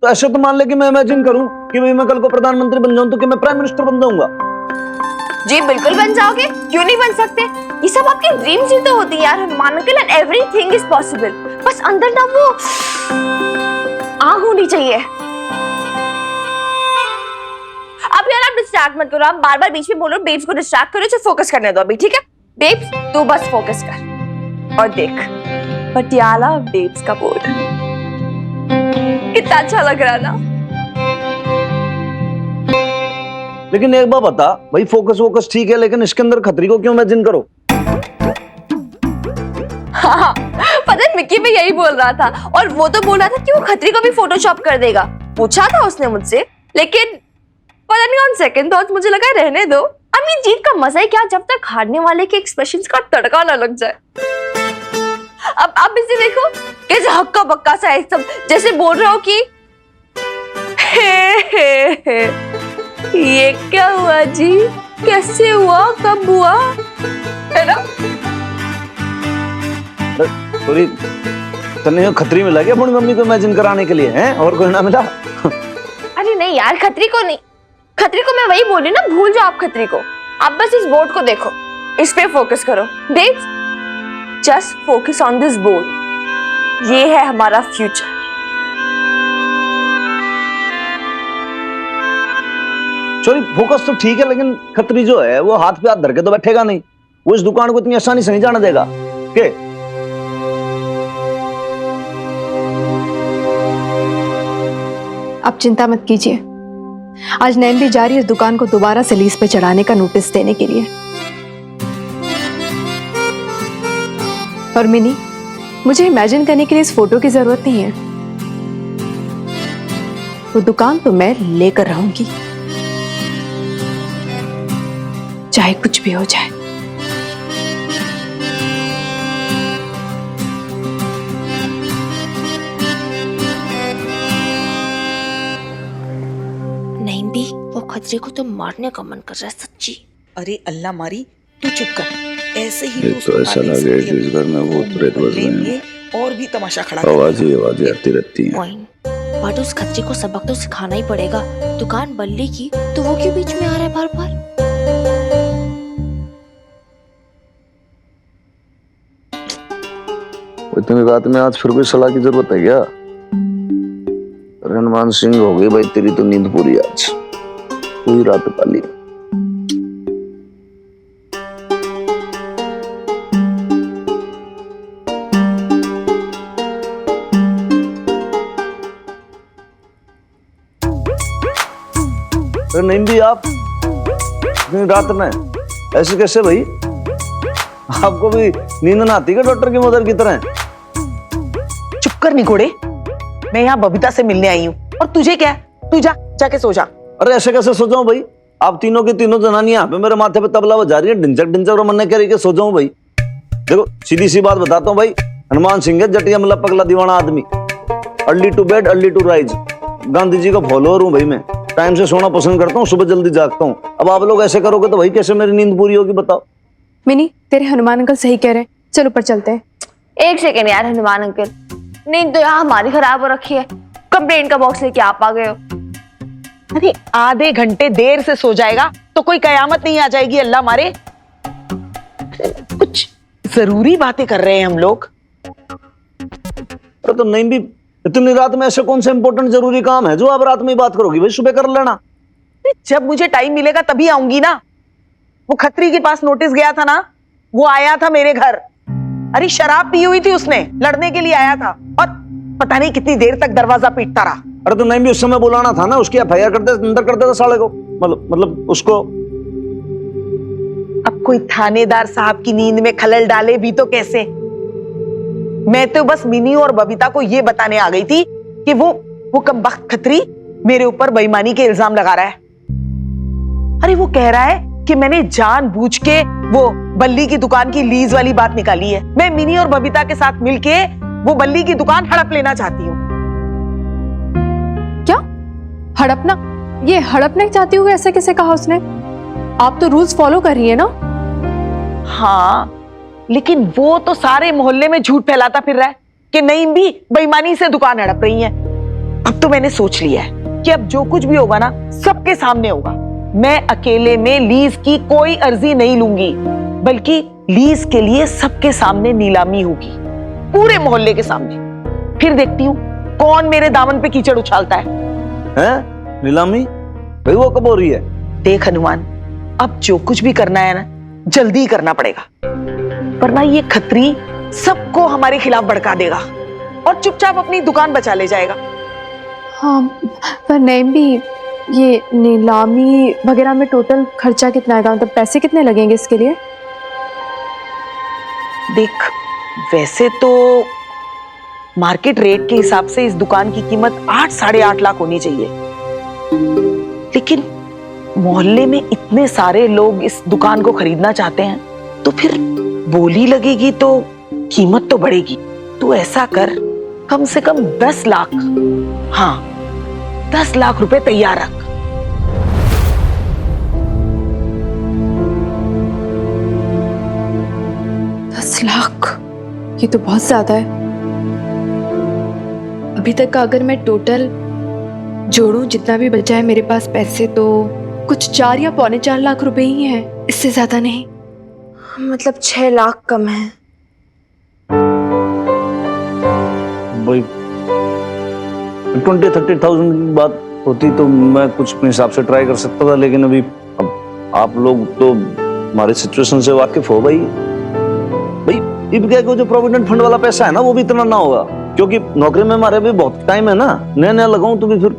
तो ऐसे तो मान ले कि मैं इमेजिन करूं कि भाई मैं कल को प्रधानमंत्री बन जाऊं तो कि मैं प्राइम मिनिस्टर बन जाऊंगा। जी बिल्कुल बन जाओगे, क्यों नहीं बन सकते। ये सब आपकी ड्रीम्स ही तो होती है यार Hanuman uncle, and everything is possible. बस अंदर ना वो आग होनी चाहिए। अब यार आप डिस्ट्रैक्ट मत करो, आप बार बार बीच में बोलो बेब्स को डिस्ट्रैक्ट करो, तो फोकस करने दो अभी, ठीक है। बेब्स तू बस फोकस कर और देख पटियाला बेब्स का बोर्ड कितना अच्छा लग रहा है ना। लेकिन एक बात बता भाई, फोकस ठीक है लेकिन इसके अंदर खतरी को क्यों इमेजिन करो? हाँ, पता है मिक्की भी यही बोल रहा था, और वो तो बोल रहा था कि वो खतरी को भी फोटोशॉप कर देगा। पूछा था उसने मुझसे, लेकिन पता नहीं ऑन सेकंड थॉट मुझे लगा रहने दो। अब ये जीत का मजा ही क्या जब तक हारने वाले के एक्सप्रेशंस का तड़का ना लग जाए। अब इसे देखो कैसे हक्का बक्का सा है सब, जैसे बोल रहा हो कि हे, ये क्या हुआ जी, कैसे हुआ, कब हुआ, है ना। सॉरी तन्ने खतरी मिला क्या अपनी मम्मी को इमेजिन कराने के लिए हैं, और कोई ना मिला? अरे नहीं यार, खतरी को नहीं, खतरी को मैं वही बोली ना, भूल जाओ आप खतरी को। आप बस इस बोर्ड को देखो, इस पे फोकस करो babes, just focus on this board. ये है हमारा फ्यूचर। सॉरी फोकस तो ठीक है लेकिन खतरी जो है वो हाथ पे हाथ धर के तो बैठेगा नहीं, वो इस दुकान को इतनी आसानी से नहीं जाने देगा के? आप चिंता मत कीजिए, आज नैन भी जा रही है इस दुकान को दोबारा से लीज पे चढ़ाने का नोटिस देने के लिए। और मिनी, मुझे इमेजिन करने के लिए इस फोटो की जरूरत नहीं है, वो दुकान तो मैं लेकर रहूंगी, चाहे कुछ भी हो जाए। नहीं भी, वो खतरे को तो मारने का मन कर रहा है सच्ची। अरे अल्लाह मारी, तू चुप कर। ऐसे ही तो ऐसा लगे कि इस घर में भूत प्रेत बस रहे हैं, और भी तमाशा खड़ा आवाजें आती रहती हैं। बट उस खतरे को सबक तो सिखाना ही पड़ेगा। दुकान बल्ली की तो वो क्यों बीच में आ रहा है बार बार। इतनी रात में आज फिर कोई सलाह की जरूरत है क्या? हनुमान सिंह हो गई भाई, तेरी तो नींद पूरी आज, पूरी रात पाली। नहीं भी आप इतनी रात में ऐसे कैसे भाई? आपको भी नींद ना आती क्या डॉक्टर की मदर की तरह? चुप कर निकोड़े, मैं यहाँ बबीता से मिलने आई हूँ, और तुझे क्या, तू जाके सो जा। अरे ऐसे कैसे सो जाऊं भाई? आप तीनों की तीनों जनानियां पे मेरे माथे पे तबला बजा रही है, ढिंचक ढिंचक, और मन कह रही है सो जाऊं भाई। देखो सीधी सी बात बताता हूँ भाई, हनुमान सिंह है जटिया मतलब पगला दीवाना आदमी, early to bed early to rise, Gandhi ji का फॉलोअर हूँ भाई मैं, टाइम से सोना पसंद करता हूँ, सुबह जल्दी जागता हूँ। अब आप लोग ऐसे करोगे तो भाई कैसे मेरी नींद पूरी होगी बताओ? मिनी, तेरे हनुमान अंकल सही कह रहे हैं, चल ऊपर चलते हैं। एक सेकेंड यार हनुमान अंकल, नींद तो यहाँ हमारी खराब हो रखी है, कंप्लेंट का बॉक्स लेके आप आ गए हो। अरे आधे घंटे देर से सो जाएगा तो कोई कयामत नहीं आ जाएगी, अल्लाह मारे। कुछ जरूरी बातें कर रहे हैं हम लोग। अरे तो नहीं भी, इतनी रात में ऐसे कौन सा इंपॉर्टेंट जरूरी काम है जो आप रात में ही बात करोगी भाई? सुबह कर लेना। जब मुझे टाइम मिलेगा तभी आऊंगी ना। वो खत्री के पास नोटिस गया था ना, वो आया था मेरे घर। अरे शराब पी हुई थी उसने, लड़ने के लिए आया था, और पता नहीं कितनी देर तक दरवाजा पीटता रहा। अरे तो नहीं भी उस समय बुलाना था ना, उसकी एफआईआर करते अंदर कर देता साले को, मतलब उसको। अब कोई थानेदार साहब की नींद में खलल डाले भी तो कैसे? मैं तो बस मिनी और बबीता को ये बताने आ गई थी कि वो कमबख्त खत्री मेरे ऊपर बेईमानी के इल्जाम लगा रहा है। अरे वो कह रहा है कि मैंने जानबूझ के वो बल्ली की दुकान की लीज वाली बात निकाली है। मैं मिनी और बबीता के साथ मिलके वो बल्ली की दुकान हड़प लेना चाहती हूँ। क्या हड़पना? ये हड़पने चाहती हूँ ऐसे कैसे कहा उसने? आप तो रूल्स फॉलो कर रही है ना? हाँ, लेकिन वो तो सारे मोहल्ले में झूठ फैलाता फिर रहा है कि नहीं भी बेईमानी से दुकान हड़प रही है। अब तो मैंने सोच लिया है कि अब जो कुछ भी होगा ना सबके सामने होगा। मैं अकेले में लीज की कोई अर्जी नहीं लूंगी, बल्कि लीज के लिए सबके सामने नीलामी होगी, पूरे मोहल्ले के सामने। फिर देखती हूँ कौन मेरे दामन पे कीचड़ उछालता है। हैं? नीलामी भाई वो कब हो रही है? देख हनुमान, अब जो कुछ भी करना है ना जल्दी ही करना पड़ेगा, वरना ये खत्री सबको हमारे खिलाफ भड़का देगा और चुपचाप अपनी दुकान बचा ले जाएगा। हाँ, पर नईम भी, ये नीलामी वगैरह में टोटल खर्चा कितना आएगा, मतलब पैसे कितने लगेंगे इसके लिए? देख, वैसे तो मार्केट रेट के हिसाब से इस दुकान की कीमत 8-8.5 लाख होनी चाहिए, लेकिन मोहल्ले में इतने सारे लोग इस दुकान को खरीदना चाहते हैं, तो फिर बोली लगेगी तो कीमत तो बढ़ेगी। तो ऐसा कर, कम से कम 10 लाख, हाँ 10 लाख रुपए तैयार रख। $10 लाख, ये तो बहुत ज्यादा है। अभी तक का अगर मैं टोटल जोड़ूं, जितना भी बचा है मेरे पास पैसे, तो कुछ 4 या 4.25 लाख रुपए ही हैं, इससे ज्यादा नहीं। मतलब 6 लाख कम है। भाई 20-30,000 की बात होती तो मैं कुछ अपने हिसाब से ट्राई कर सकता था, लेकिन अभी अब आप लोग तो हमारे सिचुएशन से वाकिफ हो। भाई इब क्या जो प्रोविडेंट फंड वाला पैसा है ना, वो भी इतना ना होगा, क्योंकि नौकरी में हमारे अभी बहुत टाइम है ना, नया नया लगाऊं तो भी फिर।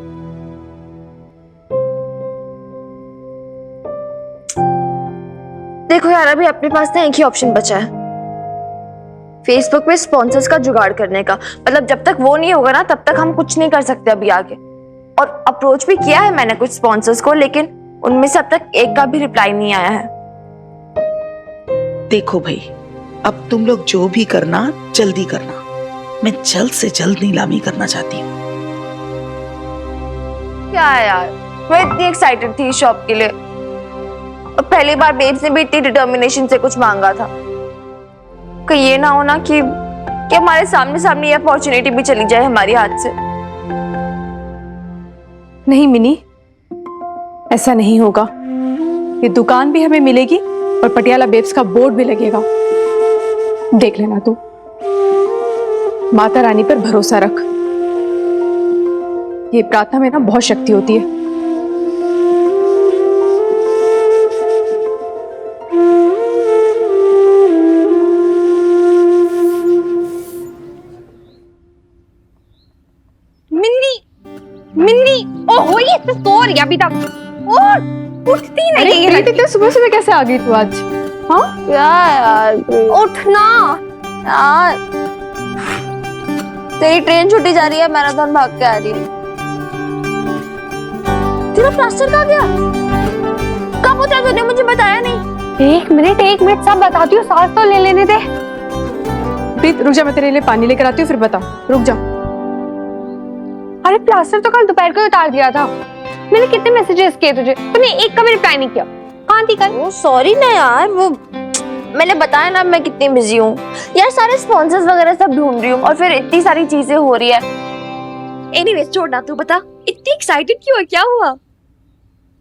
देखो यार, अभी अपने पास ना एक ही ऑप्शन बचा है, फेसबुक पे स्पॉन्सर्स का जुगाड़ करने का। मतलब जब तक वो नहीं होगा ना, तब तक हम कुछ नहीं कर सकते अभी आगे। और अप्रोच भी किया है मैंने कुछ स्पॉन्सर्स को, लेकिन उनमें से अब तक एक का भी रिप्लाई नहीं आया है। देखो भाई, अब तुम लोग जो भी करना जल्दी करना, मैं जल्द से जल्द नीलामी करना चाहती हूँ। क्या है यार, मैं इतनी एक्साइटेड थी इस शॉप के लिए, और पहली बार बेब्स ने भी इतनी डिटर्मिनेशन से कुछ मांगा था। कहीं ये ना हो ना कि हमारे सामने सामने ये अपॉर्चुनिटी भी चली जाए हमारी हाथ से। नहीं मिनी, ऐसा नहीं होगा। ये दुकान भी हमें मिलेगी और पटियाला बेब्स का बोर्ड भी लगेगा। देख लेना तू, माता रानी पर भरोसा रख। ये प्रार्थना में ना बहुत शक्ति होती है। मिन्नी, ओहो ये तो सो रही है अभी तक, उठती नहीं है। अरे इतने सुबह सुबह कैसे आ गई तू आज? हाँ क्या यार, उठना यार, तेरी ट्रेन छुट्टी जा रही है, मैराथन भाग के आ रही है। तेरा प्लास्टर कहाँ गया? कब उतरा तूने मुझे बताया नहीं? एक मिनट सब बताती हूँ, सांस तो ले लेने दे। प्रीत रुक जा, मैं तेरे लिए पानी लेकर आती हूँ, फिर बता। रुक जा। अरे प्लास्टर तो कल दोपहर को उतार दिया था। मैंने कितने मैसेजेस किए तुझे, तूने एक का भी रिप्लाई नहीं किया। कहाँ थी कल? वो सॉरी ना यार, वो मैंने बताया ना मैं कितनी बिजी हूँ यार, सारे स्पॉन्सर्स वगैरह सब ढूंढ रही हूँ, और फिर इतनी सारी चीजें हो रही है। एनीवेज छोड़ना, तू बता इतनी एक्साइटेड क्यों है, क्या हुआ?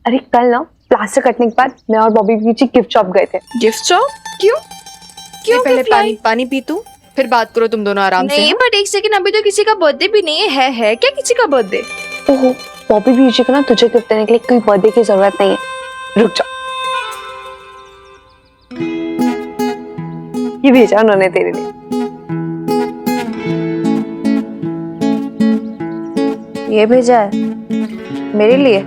अरे कल ना प्लास्टर कटने के बाद मैं और बॉबी पीछे गिफ्ट शॉप गए थे। Gift shop? क्यों पहले पानी पी तू, फिर बात करो तुम दोनों आराम से। नहीं बट एक सेकंड, अभी तो किसी का बर्थडे भी नहीं है क्या किसी का बर्थडे? ओहो, बॉबी पीछे को ना तुझे गिफ्ट देने के लिए कोई बर्थडे की जरूरत नहीं है, रुक जा। ये भेजा उन्होंने तेरे लिए। ये भेजा है मेरे लिए?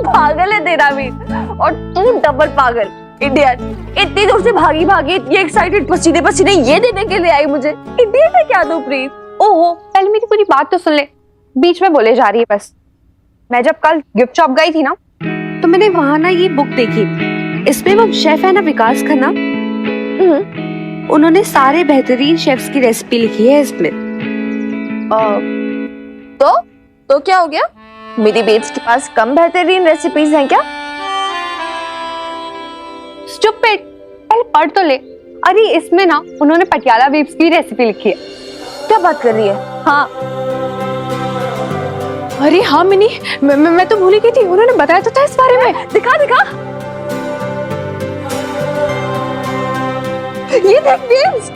पागल है तेरा भी, और तू डबल पागल इडियट। इतनी दूर से भागी भागी इतनी एक्साइटेड पसीने पसीने ये देने के लिए आई मुझे। इडियट है क्या तू प्रीत? ओहो, पहले मेरी पूरी बात तो सुन ले, बीच में बोले जा रही है बस। मैं जब कल गिफ्ट शॉप गई थी ना, तो मैंने वहां ना ये बुक देखी। इसमें वो शेफ है ना विकास खन्ना, उन्होंने सारे बेहतरीन शेफ्स की रेसिपी लिखी है इसमें। तो क्या हो गया? मेरी बेब्स के पास कम बेहतरीन रेसिपीज हैं क्या? स्टूपिड, पहले पढ़ तो ले। अरे इसमें ना उन्होंने पटियाला वेव्स की रेसिपी लिखी है। क्या बात कर रही है? हाँ, अरे हाँ मिनी, मैं तो भूल ही गई थी, उन्होंने बताया तो था इस बारे में। दिखा दिखा, ये देख वेव्स,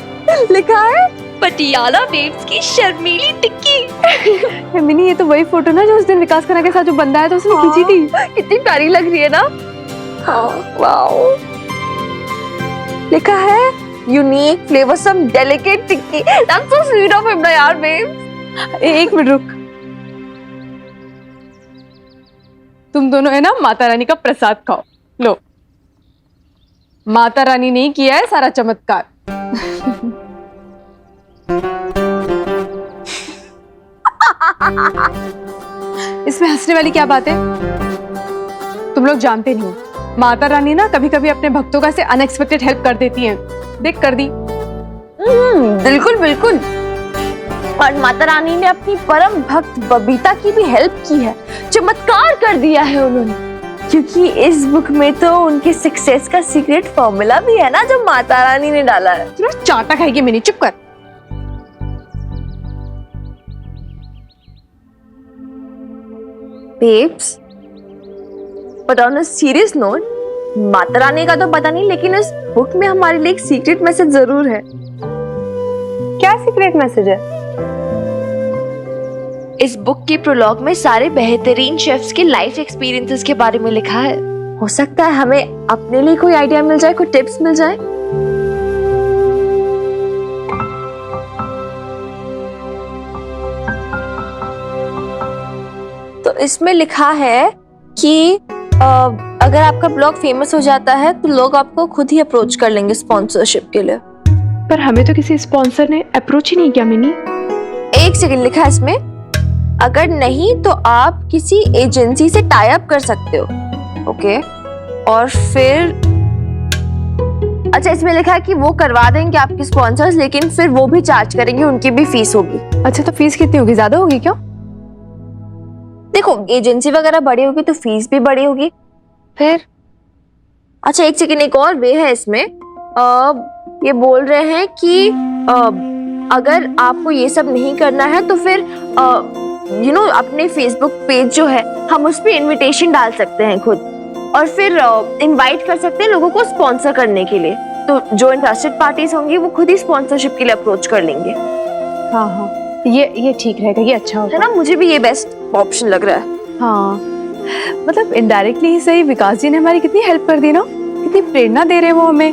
लिखा है पटियाला वेव्स की शर्मीली टिक्की। मिनी ये तो वही फोटो ना जो उस दिन विकास खन्ना के साथ जो बंदा है तो उसने खींची थी। कितनी प्यारी लग रही है ना। हाँ, वाओ। लिखा है unique flavoursome delicate tikki. That's so sweet of him ना यार वेव्स। एक मिनट रुक, तुम दोनों है ना माता रानी का प्रसाद खाओ। लो, माता रानी ने ही किया है सारा चमत्कार। इसमें हंसने वाली क्या बात है? तुम लोग जानते नहीं हो, माता रानी ना कभी कभी अपने भक्तों का ऐसे अनएक्सपेक्टेड हेल्प कर देती हैं। देख कर दी। बिल्कुल बिल्कुल। और माता रानी ने अपनी परम भक्त बबीता की भी हेल्प की है, चमत्कार कर दिया है उन्होंने। क्योंकि इस बुक में तो उनके सक्सेस का सीक्रेट फॉर्मूला भी है ना, जो माता रानी ने डाला है। तू ना चाटा खाएगी मिनी, चुप कर। Babes, but on a serious note, Mata Rani का तो पता नहीं, लेकिन इस बुक में हमारे लिए एक सीक्रेट मैसेज जरूर है। क्या सीक्रेट मैसेज है? इस बुक के प्रोलॉग में सारे बेहतरीन शेफ्स के लाइफ एक्सपीरियंसेस के बारे में लिखा है। हो सकता है हमें अपने लिए कोई आइडिया मिल जाए, कोई टिप्स मिल जाए। तो इसमें लिखा है कि अगर आपका ब्लॉग फेमस हो जाता है तो लोग आपको खुद ही अप्रोच कर लेंगे स्पॉन्सरशिप के लिए। पर हमें तो किसी स्पॉन्सर ने अप्रोच ही नहीं किया मिनी। एक सेकंड, लिखा है इसमें अगर नहीं तो आप किसी एजेंसी से टाई अप कर सकते हो। ओके, और फिर अच्छा, इसमें लिखा है कि वो करवा देंगे आपके स्पॉन्सर्स, लेकिन फिर वो भी चार्ज करेंगे, उनकी भी फीस होगी। अच्छा, तो फीस कितनी होगी? ज्यादा होगी क्या? देखो, एजेंसी वगैरह बड़ी होगी तो फीस भी बड़ी होगी। फिर अच्छा एक सेकंड, एक और वे है इसमें। ये बोल रहे हैं कि अगर आपको ये सब नहीं करना है तो फिर अपने फेसबुक पेज जो है हम उस पर इनविटेशन डाल सकते हैं खुद, और फिर इनवाइट कर सकते हैं लोगों को स्पॉन्सर करने के लिए। तो जो इंटरेस्टेड पार्टीज होंगी वो खुद ही स्पॉन्सरशिप के लिए अप्रोच कर लेंगे। हाँ हाँ, ये ठीक रहेगा, ये अच्छा है होगा ना, मुझे भी ये बेस्ट ऑप्शन लग रहा है। हाँ, मतलब इनडायरेक्टली ही सही, विकास जी ने हमारी कितनी हेल्प कर दी ना, कितनी प्रेरणा दे रहे हैं वो हमें।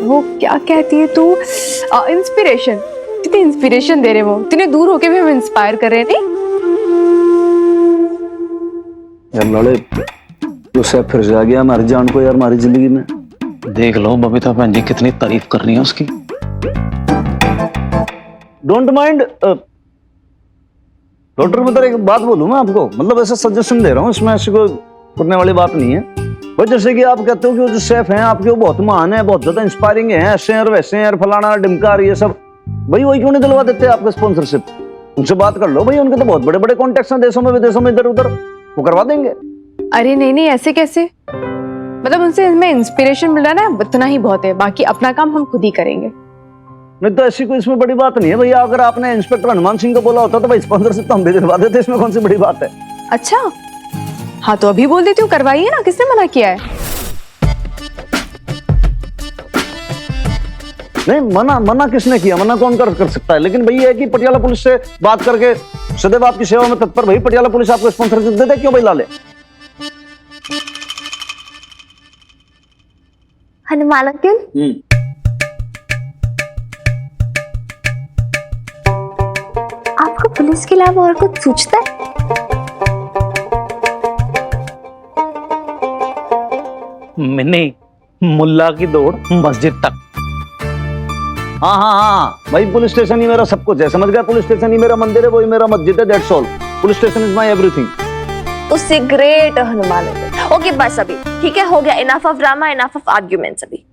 वो क्या कहती है तू, इंस्पिरेशन, कितनी इंस्पिरेशन दे रहे हैं वो, इतने दूर होके भी हमें इंस्पायर कर रहे हैं। नहीं यार लड़े तो से फिर जा गया हमारी जान को यार, हमारी जिंदगी में। देख लो बबीता बहन जी कितनी तारीफ कर रही है उसकी। डोंट माइंड डॉक्टर, मतलब एक बात बोलूं मैं आपको, मतलब ऐसा सजेशन दे रहा हूँ, इसमें ऐसी कोई करने वाली बात नहीं है भाई। जैसे कि आप कहते हो कि वो जो शेफ हैं आपके, वो बहुत महान है, बहुत ज्यादा इंस्पायरिंग है, ऐसे हैं और वैसे हैं, फलाना ढिमकार, ये सब भाई वही क्यों नहीं दिलवा देते आपको स्पॉन्सरशिप? उनसे बात कर लो भाई, उनके तो बहुत बड़े बड़े कॉन्टेक्ट्स हैं देशों में विदेशों में, इधर उधर, वो करवा देंगे। अरे नहीं, ऐसे कैसे? मतलब उनसे हमें इंस्पिरेशन मिल रहा है ना, इतना ही बहुत है, बाकी अपना काम हम खुद ही करेंगे। नहीं तो ऐसी कोई इसमें बड़ी बात नहीं है भैया। अगर आपने इंस्पेक्टर हनुमान सिंह को बोला होता तो भाई स्पॉन्सरशिप तो हम भी दिलवा देते, इसमें कौन सी बड़ी बात है? अच्छा, हाँ तो अभी बोल देती हूँ, करवाइए ना, किसने मना किया है? नहीं, मना किसने किया? मना कौन कर सकता है? लेकिन भैया है कि पटियाला पुलिस से बात करके सदैव आपकी सेवा में तत्पर, भाई पटियाला पुलिस आपको स्पॉन्सरशिप दे दे, क्यों भाई लाले? हनुमान अंकल, आपको पुलिस के अलावा और कुछ सूझता है? मिनी, मुल्ला की दौड़ मस्जिद तक। हाँ भाई, पुलिस स्टेशन ही मेरा सब कुछ है, समझ गया? पुलिस स्टेशन ही मेरा मंदिर है, वही मेरा मस्जिद है, that's all. Police station is my everything. उससे ग्रेट हनुमान अंकल। ओके बस अभी ठीक है, हो गया, enough of drama, enough of arguments. अभी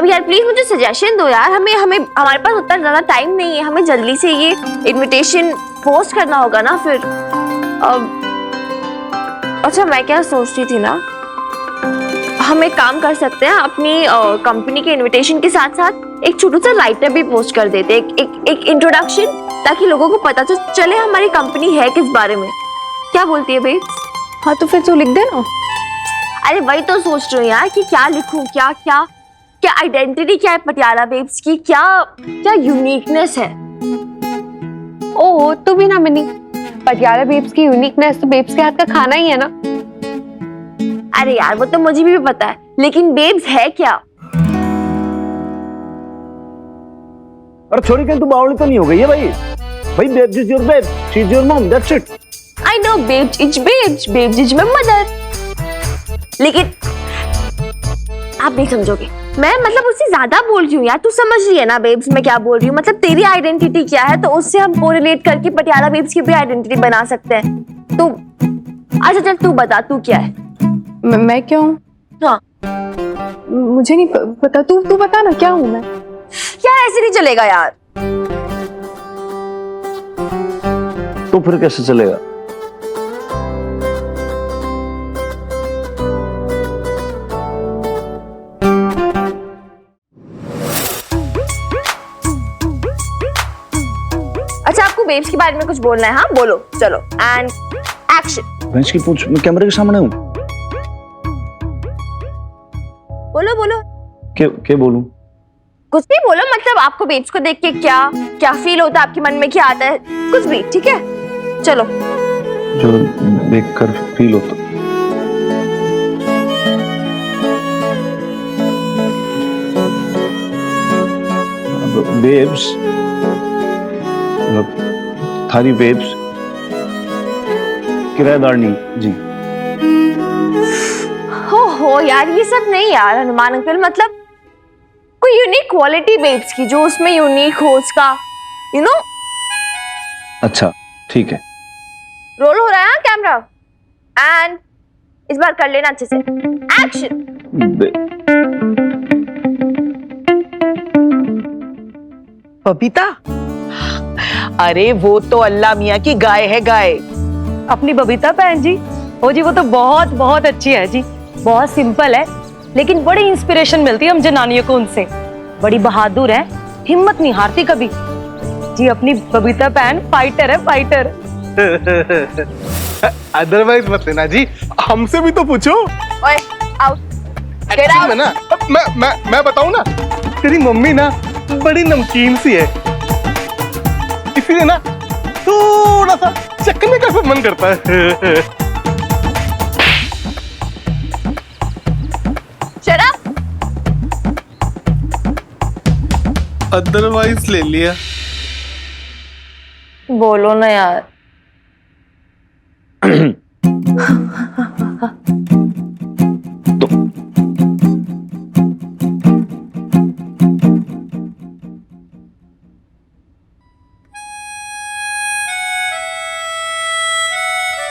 यार प्लीज मुझे सजेशन दो यार, हमें हमारे पास उतना ज्यादा टाइम नहीं है, हमें जल्दी से ये इनविटेशन पोस्ट करना होगा ना फिर। अच्छा मैं क्या सोच रही थी ना, हम एक काम कर सकते हैं, अपनी कंपनी के इनविटेशन के साथ साथ एक छोटा सा राइटर भी पोस्ट कर देते हैं, एक इंट्रोडक्शन, ताकि लोगों को पता चले हमारी कंपनी है किस बारे में। क्या बोलती है बेब्स? हाँ तो फिर तू लिख दे ना। अरे वही तो सोच रही हूँ यार कि क्या लिखूं, क्या क्या क्या आइडेंटिटी क्या है पटियाला बेब्स की, क्या क्या यूनिकनेस है। ओह तू भी ना मिनी, पटियाला बेब्स की यूनिकनेस तो बेब्स के हाथ का खाना ही है ना। अरे यार वो तो मुझे भी पता है, लेकिन बेब्स है क्या? अरे छोरी कहीं तू बावली तो नहीं हो गई है भाई? भाई babes is your babe, she is your mom, that's it. I know babes is my mother, लेकिन आप नहीं समझोगे, मैं मतलब उससे ज्यादा बोल रही हूँ यार, तू समझ रही है ना बेब्स मैं क्या बोल रही हूँ? मतलब तेरी आइडेंटिटी क्या है, तो उससे हम कोरिलेट करके पटियाला बेब्स की भी आइडेंटिटी बना सकते हैं। तो अच्छा चल तू बता, तू क्या है? मैं क्या हूँ? हाँ मुझे नहीं पता, तू बता ना क्या हूँ मैं? यार ऐसे नहीं चलेगा यार। तो फिर कैसे चलेगा? अच्छा आपको बेब्स के बारे में कुछ बोलना है? हाँ बोलो, चलो एंड एक्शन। भैंस की पूछ, मैं कैमरे के सामने हूँ। बोलो बोलो, क्या बोलूं? कुछ भी बोलो, मतलब आपको बेब्स को देख के क्या क्या फील होता है, आपके मन में क्या आता है, कुछ भी, ठीक है? चलो। जो देखकर फील होता। बेब्स, थारी बेब्स किराएदारनी जी। हो यार ये सब नहीं यार हनुमान अंकल, मतलब कोई यूनिक क्वालिटी बेब्स की जो उसमें यूनिक हो, उसका यू नो। अच्छा ठीक है। रोल हो रहा है कैमरा, एंड इस बार कर लेना अच्छे से। एक्शन। बबीता, अरे वो तो अल्लाह मियाँ की गाय है, गाय। अपनी बबीता बहन जी, ओ जी वो तो बहुत बहुत अच्छी है जी, बहुत सिंपल है लेकिन बड़ी इंस्पिरेशन मिलती है हम जनानियों को उनसे। बड़ी बहादुर है, हिम्मत नहीं हारती कभी जी। अपनी बबीता बहन फाइटर है, फाइटर। अदरवाइज मत लेना जी, हमसे भी तो पूछो। ओए आउट, गेट मैं ना मैं बताऊं ना, तेरी मम्मी ना बड़ी नमकीन सी है, इसीलिए ना थोड़ा सा चखने का सब मन करता है। Shut up. अदरवाइज ले लिया। बोलो ना यार।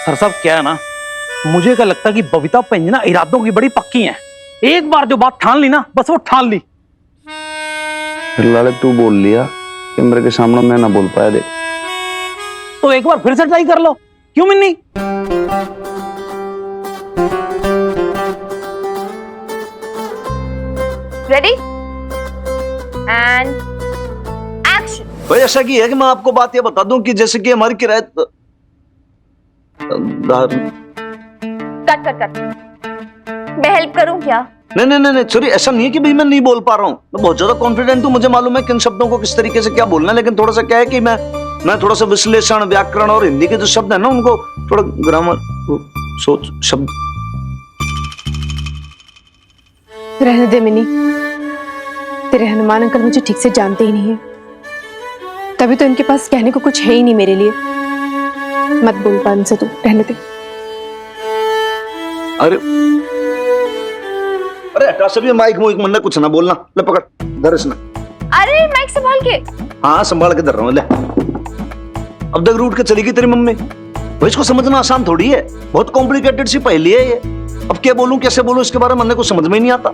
सर साहब क्या है ना, मुझे क्या लगता है कि बबीता पंज ना इरादों की बड़ी पक्की है। एक बार जो बात ठान ली ना, बस वो ठान ली। फिर लाले तू बोल लिया, कैमरे के सामने मैं ना बोल पाया। देख तो एक बार फिर से ट्राई कर लो, क्यों मिन्नी? Ready and action. भाई ऐसा की है कि मैं आपको बात ये बता दूं कि जैसे कि हमारी किराए कट कट कट। मैं हेल्प करूं क्या? नहीं सॉरी, ऐसा नहीं है कि भाई मैं नहीं बोल पा रहा हूँ, मैं बहुत ज्यादा कॉन्फिडेंट हूँ, मुझे मालूम है किन शब्दों को किस तरीके से क्या बोलना है, लेकिन थोड़ा सा क्या है कि मैं थोड़ा सा विश्लेषण, व्याकरण और हिंदी के जो शब्द है ना उनको थोड़ा ग्रामर, सोच शब्द। रहने दे मिनी, तेरे हनुमान अंकल मुझे ठीक से जानते ही नहीं है, तभी तो इनके पास कहने को कुछ है ही नहीं मेरे लिए। मत बोल पा इनसे, तू रहने दे। अरे हटा सभी माइक मुइक मन कुछ ना बोलना। ले पकड़, धर इसमें। अरे माइक संभाल के। हाँ संभाल के धर रहा हूँ। ले अब तक रूट के चली गई तेरी मम्मी। भाई इसको समझना आसान थोड़ी है, बहुत कॉम्प्लिकेटेड सी पहेली है ये। अब क्या बोलूं कैसे बोलूं इसके बारे में मन कुछ समझ में ही नहीं आता।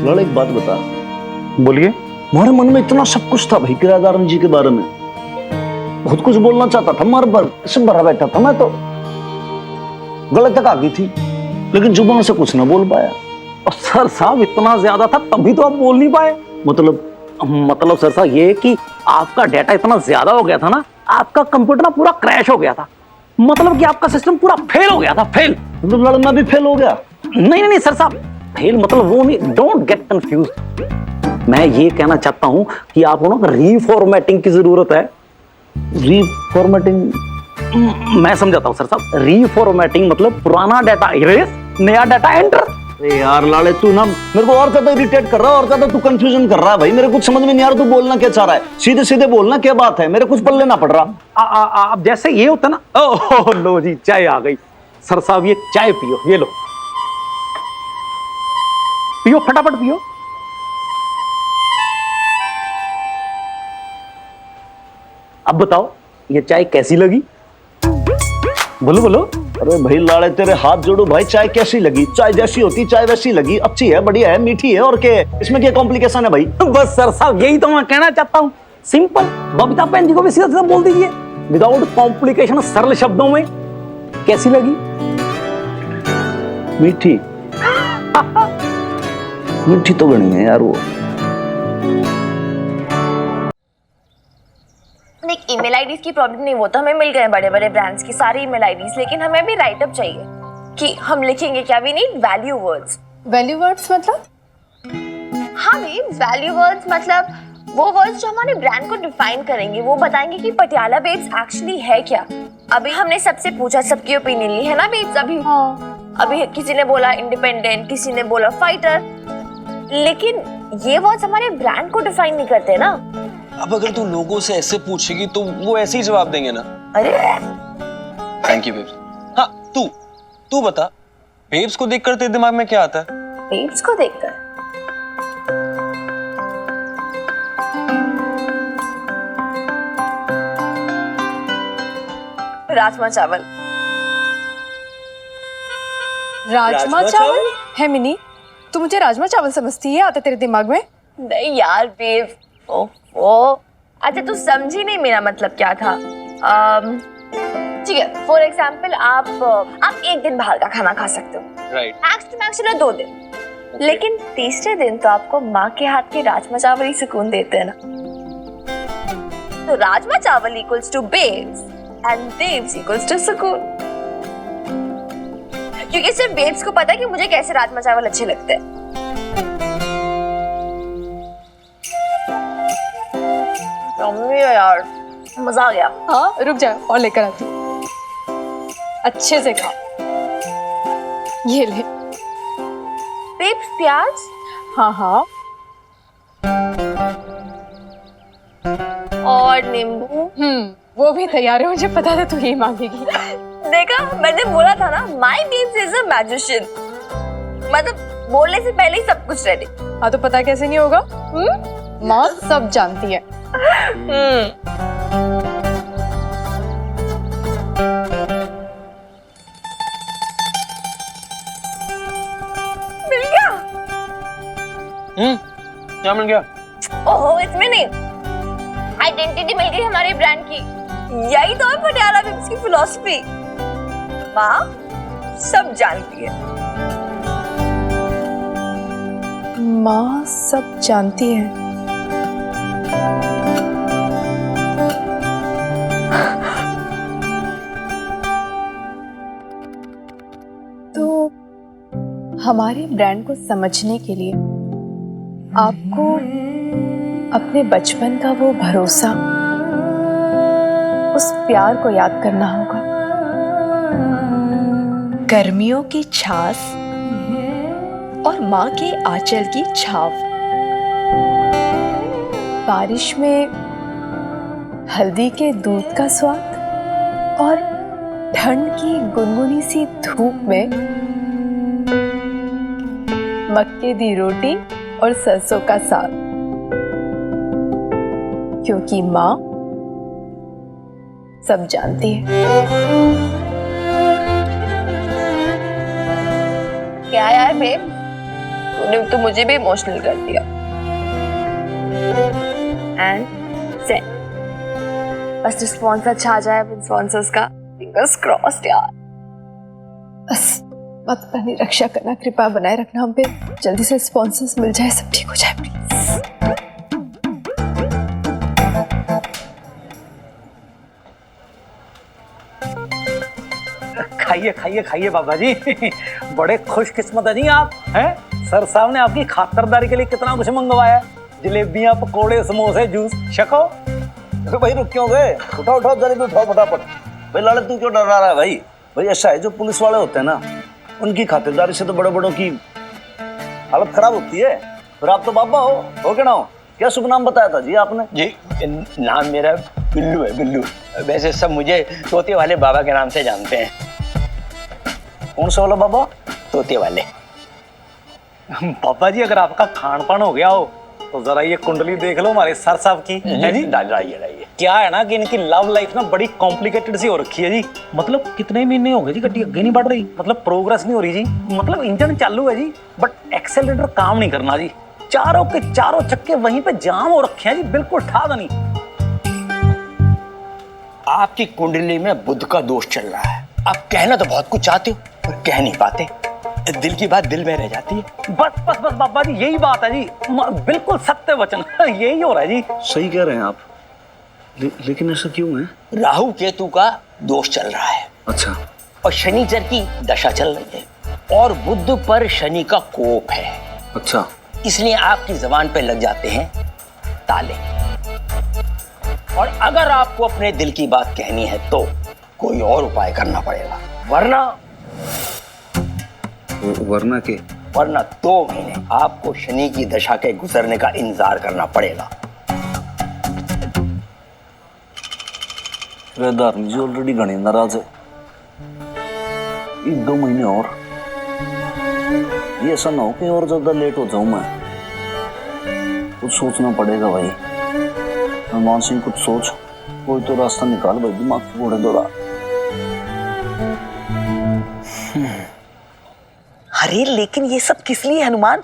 लड़ एक बात बता, बोलिए। हमारे मन में इतना सब कुछ था भाई किराएदार जी के बारे में, बहुत कुछ बोलना चाहता था, हमारे पर सब भरा बैठा था, मैं तो गलत तक आ गई थी, लेकिन जुबान से कुछ ना बोल पाया। और सर साहब इतना ज्यादा था तभी तो आप बोल नहीं पाए। मतलब सर साहब ये कि आपका डाटा इतना ज्यादा हो गया था ना, आपका कंप्यूटर ना पूरा क्रैश हो गया था, मतलब कि आपका सिस्टम पूरा फेल हो गया था। फेल मतलब लड़ना भी फेल हो गया? नहीं सर साहब, फेल मतलब वो नहीं, डोंट गेट कंफ्यूज। मैं ये कहना चाहता हूं कि आपको ना रीफॉर्मेटिंग की जरूरत है। रीफॉर्मेटिंग? मैं समझाता हूं सर साहब, रीफॉर्मेटिंग मतलब पुराना डाटा इरेज, नया डाटा एंटर। अरे यार लाले तू ना मेरे को और ज्यादा इरिटेट कर रहा है, और ज्यादा तू कंफ्यूजन कर रहा है भाई, मेरे कुछ समझ में नहीं आ रहा तू बोलना क्या चाह रहा है, सीधे सीधे बोलना क्या बात है, मेरे कुछ पल्ले ना पड़ रहा। अब जैसे ये होता ना, ओह लो जी चाय आ गई। सर साहब ये चाय पियो, ये लो पियो, फटाफट पियो। अब बताओ ये चाय कैसी लगी? बोलो बोलो। अरे भाई लाड़े तेरे हाथ जोड़ो भाई, चाय कैसी लगी? चाय जैसी होती चाय वैसी लगी, अच्छी है, बढ़िया है, मीठी है, और क्या है इसमें, क्या कॉम्प्लिकेशन है भाई? बस सर साहब यही तो मैं कहना चाहता हूँ, सिंपल। बबीता बहन जी को भी सीधा सीधा बोल दीजिए, विदाउट कॉम्प्लिकेशन, सरल शब्दों में कैसी लगी? मीठी? मीठी तो बनी है यार वो। देख ईमेल आईडीज की प्रॉब्लम नहीं, वो तो हमें मिल गए बड़े बड़े ब्रांड्स की सारी ईमेल आईडीज, लेकिन हमें भी राइट अप चाहिए कि हम लिखेंगे क्या। We need value words. Value words मतलब? हाँ भी वैल्यू वर्ड्स मतलब वो वर्ड्स जो हमारे ब्रांड को डिफाइन करेंगे, वो बताएंगे कि पटियाला बेब्स एक्चुअली है क्या। अभी हमने सबसे पूछा, सबकी ओपिनियन ली है ना बेब्स। अभी किसी ने बोला इंडिपेंडेंट, किसी ने बोला फाइटर, लेकिन ये वर्ड्स हमारे ब्रांड को डिफाइन नहीं करते ना। अब अगर तू लोगों से ऐसे पूछेगी तो वो ऐसे ही जवाब देंगे ना। अरे थैंक यू बेब्स। हाँ तू बता, बेब्स को देखकर तेरे दिमाग में क्या आता है? बेब्स को देखकर राजमा चावल। राजमा चावल है मिनी? तू मुझे राजमा चावल समझती है? आता तेरे दिमाग में? नहीं यार बेब, ओह अच्छा तू समझी नहीं मेरा मतलब क्या था। ठीक है, फॉर एग्जाम्पल आप एक दिन बाहर का खाना खा सकते हो, राइट, मैक्स टू मैक्स 2 दिन, लेकिन तीसरे दिन तो आपको माँ के हाथ के राजमा चावल ही सुकून देते हैं ना। तो rajma chawal equals to babes and babes equals to सुकून, क्योंकि सिर्फ बेब्स को पता है कि मुझे कैसे राजमा चावल अच्छे लगते हैं। यार मजा आ गया। हाँ रुक जा और लेकर आती हूँ, अच्छे से खा। ये ले। बेब्स प्याज? हाँ हाँ। और नींबू? वो भी तैयार है, मुझे पता था तू यही मांगेगी। देखा, मैंने बोला था ना, my babes is a magician, मतलब बोलने से पहले ही सब कुछ रेडी। हाँ तो पता कैसे नहीं होगा? माँ सब जानती है। मिल गया? क्या मिल गया? ओहो इसमें नहीं, आइडेंटिटी मिल गई हमारे ब्रांड की। यही तो है पटियाला बेब्स की फिलॉसफी, माँ सब जानती है। माँ सब जानती है। तो हमारे ब्रांड को समझने के लिए आपको अपने बचपन का वो भरोसा, उस प्यार को याद करना होगा। गर्मियों की छास और माँ के आंचल की छाव, बारिश में हल्दी के दूध का स्वाद और ठंड की गुनगुनी सी धूप में मक्के दी रोटी और सरसों का साग, क्योंकि माँ सब जानती है। क्या यार बेब, तूने तो मुझे भी इमोशनल कर दिया। And send. बस रिस्पॉन्स अच्छा आ जाए अब स्पॉन्सर्स का, फिंगर्स क्रॉस्ड यार। बस मत अपनी रक्षा करना, कृपा बनाए रखना हम पे, जल्दी से स्पॉन्सर्स मिल जाए, सब ठीक हो जाए प्लीज। खाइए खाइए खाइए बाबा जी। बड़े खुशकिस्मत है जी आप हैं। सर साहब ने आपकी खातिरदारी के लिए कितना कुछ मंगवाया, जलेबियां, पकोड़े, समोसे, जूस। शको तो भाई रुक क्यों गए? उठाओ उठाओ जल्दी उठाओ फटाफट। भाई लाले तू क्यों डरा रहा है भाई? भाई ऐसा है, जो पुलिस वाले होते हैं ना, उनकी खातिरदारी से तो बड़े बड़ों की हालत खराब होती है। फिर आप तो बाबा हो क्या ना हो? क्या शुभ नाम बताया था जी आपने? जी नाम मेरा बिल्लू है, बिल्लू। वैसे सब मुझे तोते वाले बाबा के नाम से जानते हैं। कौन सा वाला बाबा? तोते वाले। बाबा जी अगर आपका खान पान हो गया हो तो जरा ये कुंडली देख लो हमारे सर साहब की। है जी? लाइए। क्या है ना कि इनकी लव लाइफ ना बड़ी कॉम्प्लिकेटेड सी हो रखी है जी। मतलब कितने महीने हो गए जी गड्डी आगे नहीं बढ़ रही, मतलब प्रोग्रेस नहीं हो रही जी। मतलब इंजन चालू है जी बट एक्सेलरेटर काम नहीं करना जी। चारों के चारों चक्के वहीं पे जाम हो रखे हैं जी, बिल्कुल ठाद नहीं। आपकी कुंडली में बुध का दोष चल रहा है। आप कहना तो बहुत कुछ चाहते हो पर कह नहीं पाते। दिल की बात दिल में रह जाती है। बस बस बस बाबा जी यही बात है जी, बिल्कुल सत्य वचन। यही हो रहा है जी। सही कह रहे हैं आप, लेकिन ऐसा क्यों है? राहु केतु का दोष चल रहा है। अच्छा। और शनिचर की दशा चल रही है और बुध पर शनि का कोप है। अच्छा। इसलिए आपकी जबान पे लग जाते हैं ताले। और अगर आपको अपने दिल की बात कहनी है तो कोई और उपाय करना पड़ेगा, वरना के? वरना 2 महीने आपको शनि की दशा के गुजरने का इंतजार करना पड़ेगा। जी ऑलरेडी घने नाराज है। ये 2 महीने और, ये ऐसा ना हो कि और ज्यादा लेट हो जाऊं मैं। कुछ सोचना पड़ेगा भाई। हनुमान सिंह कुछ सोच, कोई तो रास्ता निकाल भाई, दिमाग के घोड़े दौड़ा। अरे लेकिन ये सब किस लिए हनुमान?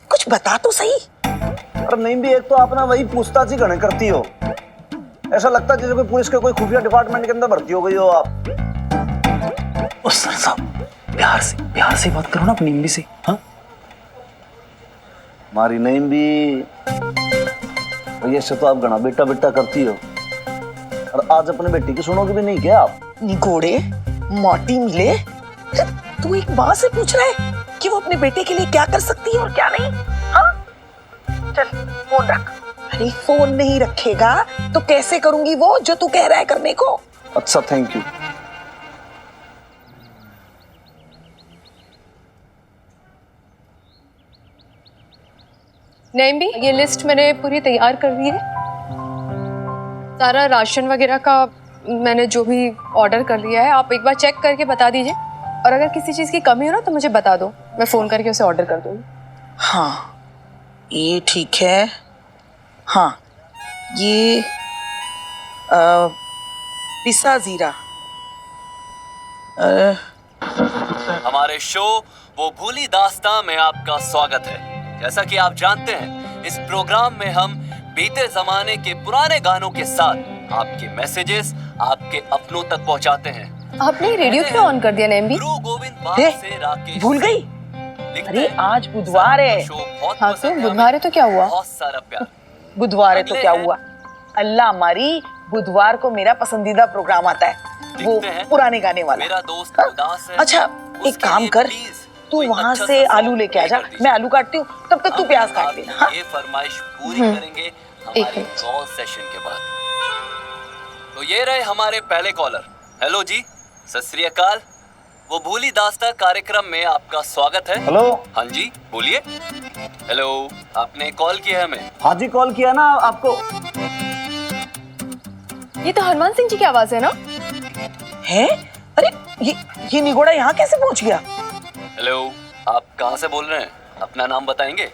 कुछ बता तो सही। अरे नहीं भी, एक तो आप ना वही पूछताछ ही घने करती हो। ऐसा लगता है जैसे कोई पुलिस के कोई खुफिया डिपार्टमेंट के अंदर भर्ती हो गई हो आप। सर साहब प्यार से बात करो ना अपनी निम्बी से। हाँ हमारी नहीं भी ऐसे तो आप घना बेटा बेटा करती हो, और आज अपने बेटी की सुनोगे भी नहीं क्या आप? निगोड़े मोटी मिले, तू एक माँ से पूछ रहा है कि वो अपने बेटे के लिए क्या कर सकती है और क्या नहीं? हाँ चल फोन रख। अरे फोन नहीं रखेगा तो कैसे करूंगी वो जो तू कह रहा है करने को? अच्छा थैंक यू। नहीं भी ये लिस्ट मैंने पूरी तैयार कर दी है। सारा राशन वगैरह का मैंने जो भी ऑर्डर कर लिया है, आप एक बार चेक करके बता दीजिए, और अगर किसी चीज़ की कमी हो ना तो मुझे बता दो, मैं फ़ोन करके उसे ऑर्डर कर दूँगी। हाँ ये ठीक है। हाँ ये पिसा जीरा। हमारे शो वो भूली दास्तां में आपका स्वागत है। जैसा कि आप जानते हैं, इस प्रोग्राम में हम बीते जमाने के पुराने गानों के साथ आपके मैसेजेस आपके अपनों तक पहुंचाते हैं। आपने रेडियो क्यों ऑन कर दिया नेम्बी? गुरु गोविंद बाग से राकेश भूल गई? अरे आज बुधवार है। हाँ तो बुधवार है तो क्या हुआ? बहुत सारा प्यार। बुधवार है तो क्या हुआ? अल्लाह हमारी, बुधवार को मेरा पसंदीदा प्रोग्राम आता है, वो पुराने गाने वाला। मेरा दोस्त उदास है। अच्छा एक काम कर, तू वहाँ से आलू लेके आ जा, मैं आलू काटती हूँ, तब तक तू प्याज काट लेना। हाँ? ये फरमाइश पूरी करेंगे हमारे कॉल सेशन के बाद। तो ये रहे हमारे पहले कॉलर। हेलो जी, सत श्री अकाल। वो भूली दास्तां कार्यक्रम में आपका स्वागत है। हेलो। हाँ जी बोलिए। हेलो, आपने कॉल किया है हमें? हाँ जी कॉल किया ना आपको। ये तो हनुमान सिंह जी की आवाज है ना? है? अरे ये निगोड़ा यहाँ कैसे पहुँच गया? हेलो, आप कहाँ से बोल रहे हैं? अपना नाम बताएंगे?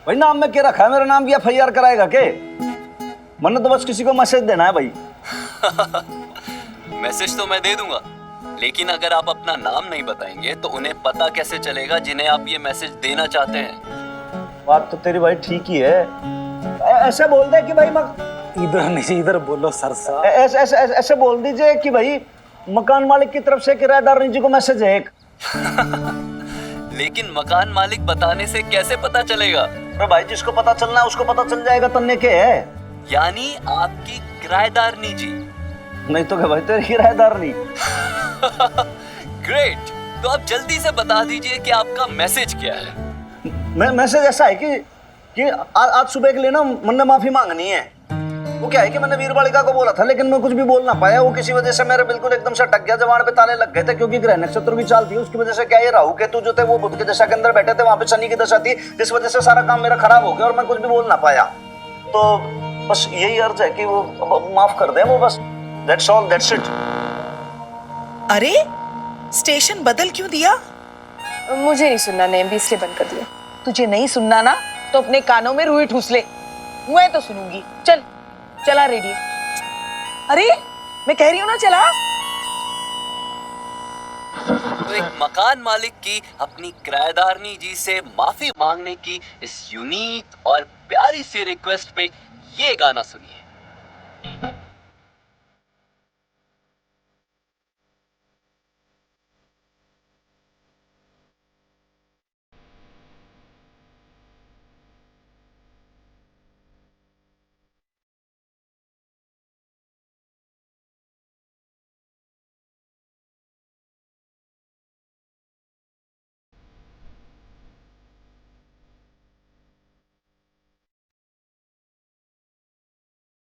भाई नाम में क्या रखा है? मेरा नाम भी FIR कराएगा के? मैंने तो बस किसी को मैसेज देना है भाई। मैसेज तो मैं दे दूंगा, लेकिन अगर आप अपना नाम नहीं बताएंगे तो उन्हें पता कैसे चलेगा जिन्हें आप ये मैसेज देना चाहते हैं? बात तो तेरी भाई ठीक ही है। ऐसे बोल दे कि भाई इधर नहीं, इधर बोलो सरसा। ऐसे बोल दीजिए कि भाई मकान मालिक की तरफ से किराएदार जी को मैसेज है एक। लेकिन मकान मालिक बताने से कैसे पता चलेगा? अरे भाई जिसको पता चलना है उसको पता चल जाएगा, तन्ने के है। यानी आपकी किराएदारनी जी? नहीं तो क्या भाई, तेरी किराएदारनी। ग्रेट, तो आप जल्दी से बता दीजिए कि आपका मैसेज क्या है। मैसेज ऐसा है कि आज सुबह के लिए ना मन ने माफी मांगनी है। वो क्या है कि मैंने वीर बालिका को बोला था लेकिन मैं कुछ भी बोल ना पाया। वो किसी वजह से मेरे बिल्कुल एकदम से अटक गया, जबान पे ताले लग गए थे, क्योंकि ग्रह नक्षत्र की चाल थी। उसकी वजह से क्या ये राहु केतु जो थे वो बुध की दशा के अंदर बैठे थे, वहां पे शनि की दशा थी, जिस वजह से सारा काम मेरा खराब हो गया और मैं कुछ भी बोल ना पाया। तो बस यही अर्ज है कि वो माफ कर दे, वो बस दैट्स ऑल, दैट्स इट। अरे स्टेशन बदल क्यों दिया? मुझे नहीं सुनना नेम भी, इसलिए बंद कर दिया। तुझे नहीं सुनना ना तो अपने कानों में रुई ठूस ले, मैं तो सुनूंगी। चला रेडियो। अरे मैं कह रही हूँ ना चला। तो एक मकान मालिक की अपनी किराएदारनी जी से माफी मांगने की इस यूनिक और प्यारी सी रिक्वेस्ट पे ये गाना सुनिए।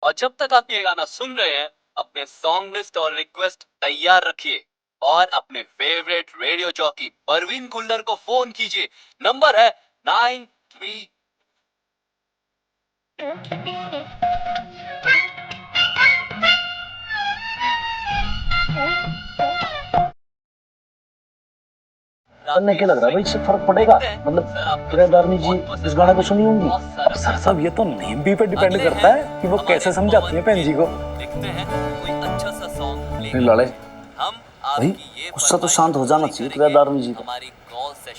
और जब तक आप ये गाना सुन रहे हैं, अपने सॉन्ग लिस्ट और रिक्वेस्ट तैयार रखिए और अपने favourite radio jockey Parveen Kullar को फोन कीजिए। नंबर है 93। तन्ने क्या लग रहा है भाई, इससे फर्क पड़ेगा? मतलब किराएदारनी जी इस गाने को सुनी होंगी। अब सर साहब ये तो नेम भी पे डिपेंड करता है कि वो कैसे समझाती है बहन जी को। देखते हैं कोई अच्छा सा सॉन्ग लड़े हम भाई, गुस्सा तो शांत हो जाना चाहिए किराएदारनी जी का।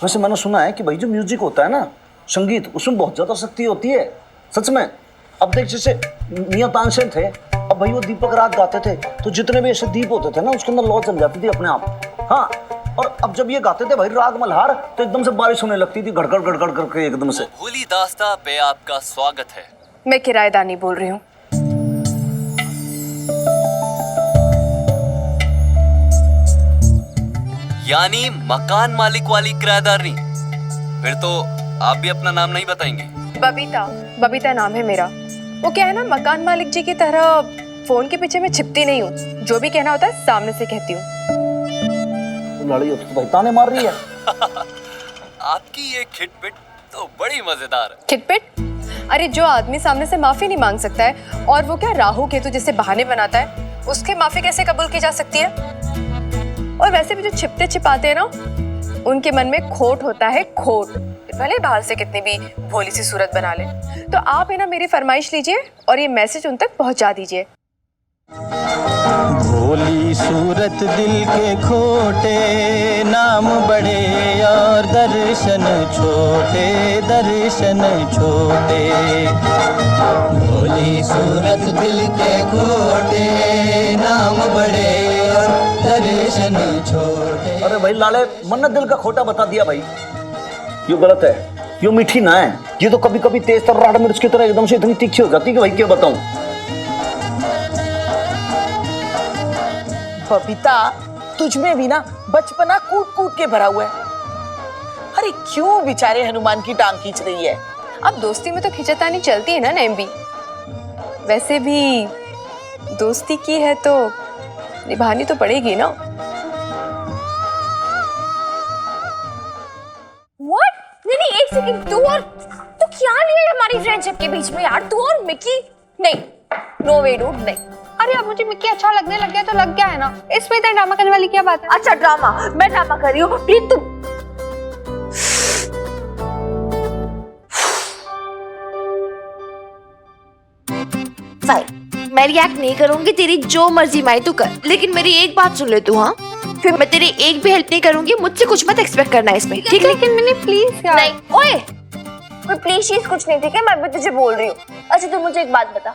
वैसे मैंने सुना है कि भाई जो म्यूजिक होता है ना, संगीत, उसमें बहुत ज्यादा शक्ति होती है सच में। अब देख जैसे मियां तानसेन थे, अब भाई वो दीपक राग गाते थे तो जितने भी ऐसे दीप होते थे ना उसके अंदर लौ जम जाती थी अपने आप। हाँ, और अब जब ये गाते थे भाई राग मल्हार तो एकदम से बारिश होने लगती थी, गड़गड़ गड़गड़ करके एकदम से। भोली दास्ता पे आपका स्वागत है। मैं किराएदारनी बोल रही हूँ। यानी मकान मालिक वाली किराएदारनी? फिर तो आप भी अपना नाम नहीं बताएंगे? बबीता नाम है मेरा। वो क्या है ना, मकान मालिक जी की तरह फोन के पीछे मैं छिपती नहीं हूँ, जो भी कहना होता है सामने से कहती हूँ। लड़ाई तो भाई ताने मार रही है। आपकी ये खिटपिट तो बड़ी मजेदार है। खिटपिट? अरे जो आदमी सामने से माफी नहीं मांग सकता है और वो क्या राहु केतु जैसे बहाने बनाता है, उसकी माफी कैसे कबूल की जा सकती है? और वैसे भी जो छिपते छिपाते हैं ना, उनके मन में खोट होता है, खोट। भले बाहर से कितनी भी भोली सी सूरत बना ले। तो आप है ना मेरी फरमाइश लीजिए और ये मैसेज उन तक पहुंचा दीजिए। भोली सूरत दिल के खोटे, नाम बड़े और दर्शन छोटे, दर्शन छोटे। भोली सूरत दिल के खोटे, नाम बड़े और दर्शन छोटे। अरे भाई लाले, मन ने दिल का खोटा बता दिया भाई। ये गलत है, ये मीठी ना है, ये तो कभी कभी तेज तर राड मिर्च की तरह एकदम से इतनी तीखी हो जाती है कि भाई क्या बताऊं। बबीता, तुझ में भी ना बचपना कूट कूट के भरा हुआ है। अरे क्यों बेचारे हनुमान की टांग खींच रही है? अब दोस्ती में तो खिंचातानी चलती है ना नेम भी। वैसे भी दोस्ती की है तो निभानी तो पड़ेगी ना। What? नहीं, एक सेकंड, तू क्या लिया हमारी फ्रेंडशिप के बीच में यार? तू और मिकी? नहीं, नो वे डूड, नहीं। अरे अब मुझे मिक्की अच्छा लगने लग गया तो लग गया है ना, इसमें इतना ड्रामा करने वाली क्या बात है? अच्छा ड्रामा, मैं ड्रामा कर रही हूँ प्लीज तुम। फाइन, मैं रिएक्ट नहीं करूंगी, तेरी जो मर्जी माई तू कर, लेकिन मेरी एक बात सुन ले तू। हाँ, फिर मैं तेरी एक भी हेल्प नहीं करूंगी, मुझसे कुछ मत एक्सपेक्ट करना इसमें, ठीक है? लेकिन मैंने प्लीज यार। नहीं, ओए पर प्लीज चीज कुछ नहीं थी क्या, मैं भी तुझे बोल रही हूँ। अच्छा तू मुझे एक बात बता,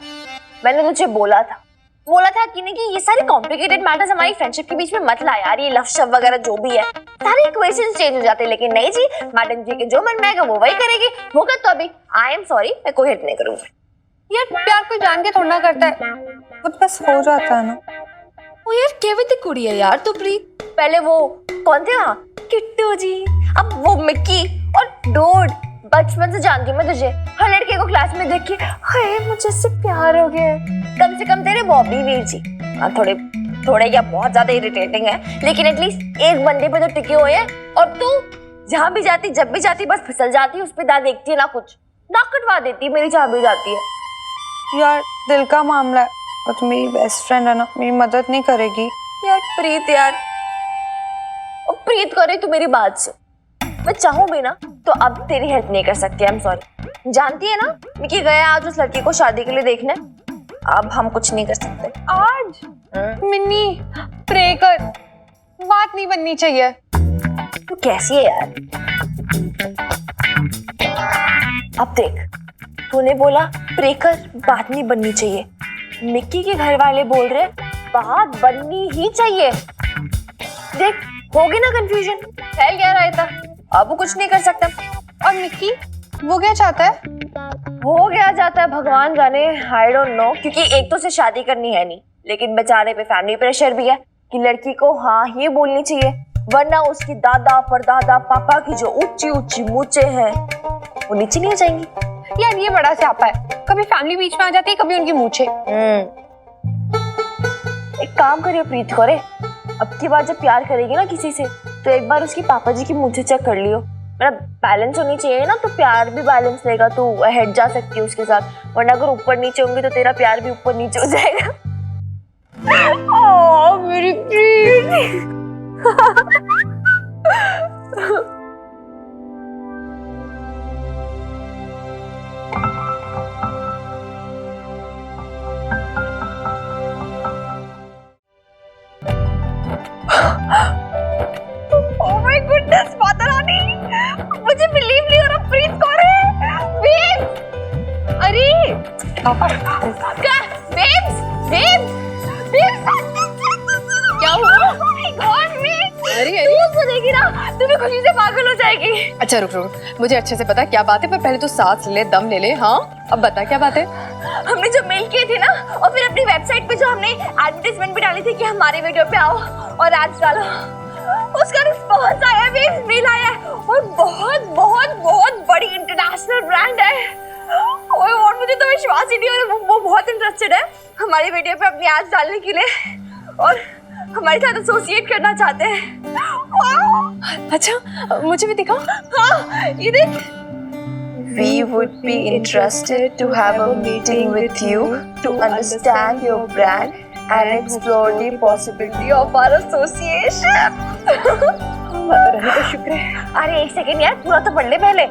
मैंने तुझे बोला था कि नहीं कि ये सारे कॉम्प्लिकेटेड मैटर्स हमारी फ्रेंडशिप के बीच में मत ला यार, ये लव शव वगैरह जो भी है सारे इक्वेशंस चेंज हो जाते हैं। लेकिन नहीं जी, मैडम जी के जो मन में आएगा वो वही करेगी। होगा तो अभी आई एम सॉरी, मैं कोई हेल्प नहीं करूंगी। यार प्यार कोई जान के थोड़ा ना करता है, वो तो बस हो जाता है ना। ओ यार केवती कुड़ी है यार तू प्रीत। पहले वो कौन थे वहाँ, किट्टू जी, अब वो मिक्की और डोड। बचपन से जानती हूँ मैं तुझे, हर लड़के को क्लास में देख के हाय मुझे इससे प्यार हो गया। कम से कम तेरे बॉबी वीर जी थोड़े क्या बहुत ज्यादा इरिटेटिंग है, लेकिन एटलीस्ट एक बंदे पे तो टिके हुए हैं। और तू जहाँ भी जाती जब भी जाती बस फिसल जाती, उस पे ना देखती है ना कुछ, ना कटवा देती मेरी जहाँ भी जाती है। यार दिल का मामला है, और तो मेरी बेस्ट फ्रेंड है ना, मेरी मदद नहीं करेगी। यार प्रीत यार, प्रीत करे तू मेरी बात से, मैं चाहूँ भी ना तो अब तेरी हेल्प नहीं कर सकती। I am sorry. जानती है ना मिकी गया आज उस लड़की को शादी के लिए देखने, अब हम कुछ नहीं कर सकते आज। मिन्नी प्रे कर, बात नहीं बननी चाहिए। तू कैसी है यार। अब देख, तूने बोला प्रे कर बात नहीं बननी चाहिए, मिक्की के घर वाले बोल रहे बात बननी ही चाहिए। देख हो गई ना कंफ्यूजन, फैल गया रायता, अब वो कुछ नहीं कर सकता। और मिक्की वो क्या चाहता है? हो गया जाता है भगवान जाने, आई डोंट नो, क्योंकि एक तो से शादी करनी है नहीं, लेकिन बेचारे पे फैमिली प्रेशर भी है कि लड़की को हाँ ही बोलनी चाहिए, वरना उसकी दादा परदादा पापा की जो ऊंची ऊंची मूंछें हैं वो नीचे नहीं हो जाएंगी। यार ये बड़ा स्यापा है, कभी फैमिली बीच में आ जाती है, कभी उनकी मूंछें। एक काम करिए प्रीत करे, अब की बार जब प्यार करेगी ना किसी से तो एक बार उसकी पापा जी की मूंछें चेक कर लियो। मतलब बैलेंस होनी चाहिए ना, तो प्यार भी बैलेंस रहेगा, तू अहेड जा सकती है उसके साथ, वरना अगर ऊपर नीचे होंगी तो तेरा प्यार भी ऊपर नीचे हो जाएगा। ओह मेरी प्रीत। Oh my goodness, Mata Rani, मुझे बिलीव नहीं हो रहा प्रीत कौन है। बेब्स, अरे क्या बेब्स, क्या हुआ? Oh my God, अरे तू देखी ना, तू भी खुशी से पागल हो जाएगी। अच्छा रुक, मुझे अच्छे से पता क्या बात है, पर पहले तो सांस ले, दम ले ले। हाँ अब बता क्या बात है। हमने जो मेल किए थे ना, और फिर अपनी वेबसाइट पे जो हमने एडवर्टाइजमेंट भी डाली थी कि हमारे वीडियो पे आओ और एड्स डालो, उसका रिस्पॉन्स आया, मेल आया है, और बहुत बहुत बहुत बड़ी इंटरनेशनल ब्रांड है। और मुझे तो विश्वास ही नहीं हो रहा, वो बहुत इंटरेस्टेड है हमारी वीडियो पे अपनी एड्स डालने के लिए और हमारे साथ एसोसिएट करना चाहते हैं। अच्छा मुझे भी दिखाओ। हाँ ये देख। We would be interested to have a meeting with you to understand your brand and explore the possibility of our association. तो शुक्र है। अरे एक सेकेंड यार, पूरा तो पढ़ ले पहले।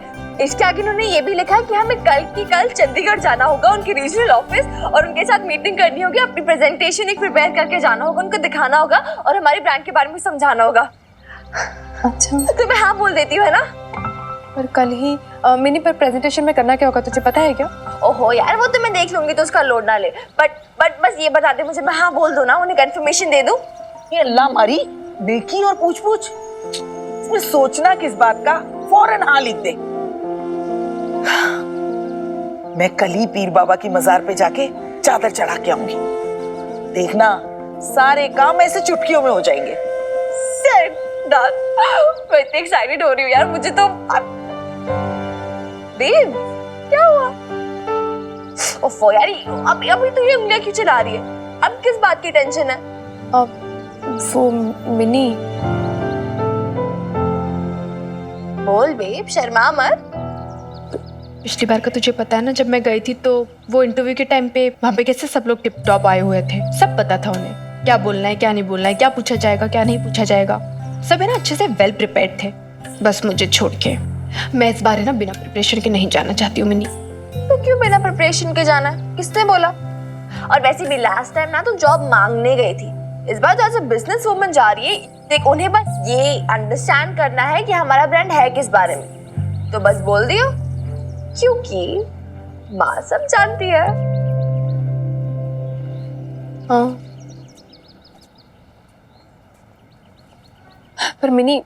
इसके आगे उन्होंने ये भी लिखा है कि हमें कल की कल चंडीगढ़ जाना होगा उनके रीजनल ऑफिस, और उनके साथ मीटिंग करनी होगी, अपनी प्रेजेंटेशन एक प्रिपेयर करके जाना होगा, उनको दिखाना होगा और हमारे ब्रांड के बारे में समझाना होगा। अच्छा तो मैं हाँ बोल देती हूँ है ना। पर कल ही मिनी पर प्रेजेंटेशन में करना क्या होगा तुझे पता है क्या? ओहो यार वो तो मैं देख लूंगी, तो उसका लोड ना ले, बट बस ये बता दे मुझे, मैं हाँ बोल दूं ना, उन्हें कंफर्मेशन दे दूं। ये अल्लाह मारी देखी और पूछ इसमें सोचना किस बात का, फौरन हाँ लिख दे। मैं कल ही पीर बाबा की मजार पे जाके चादर चढ़ा के आऊंगी, देखना सारे काम ऐसे चुटकियों में हो जाएंगे। मैं इतनी एक्साइटेड हो रही हूँ यार, मुझे तो बेब क्या हुआ? ओफो यार, अभी तो ये उंगलियां क्यों चला रही है? अब किस बात की टेंशन है? वो मिनी। बोल बेब, शर्मा मत। पिछली बार का तुझे पता है ना, जब मैं गई थी तो वो इंटरव्यू के टाइम पे वहाँ पे कैसे सब लोग टिप टॉप आए हुए थे, सब पता था उन्हें क्या बोलना है क्या नहीं बोलना है, क्या पूछा जाएगा क्या नहीं पूछा जाएगा, सब है ना अच्छे से वेल प्रिपेयर्ड थे। बस मुझे छोड़ के मैं इस बार है ना बिना प्रिपरेशन के नहीं जाना चाहती हूँ मिनी। तो क्यों बिना प्रिपरेशन के जाना है? किसने बोला? और वैसे भी लास्ट टाइम ना तो जॉब मांगने गई थी, इस बार तो एज अ बिजनेस वुमन जा रही है। देख उन्हें बस ये अंडरस्टैंड करना है कि हमारा ब्रांड है किस बारे में, तो बस बोल दियो। क्योंकि माँ सब जानती है। हाँ, पर मिनी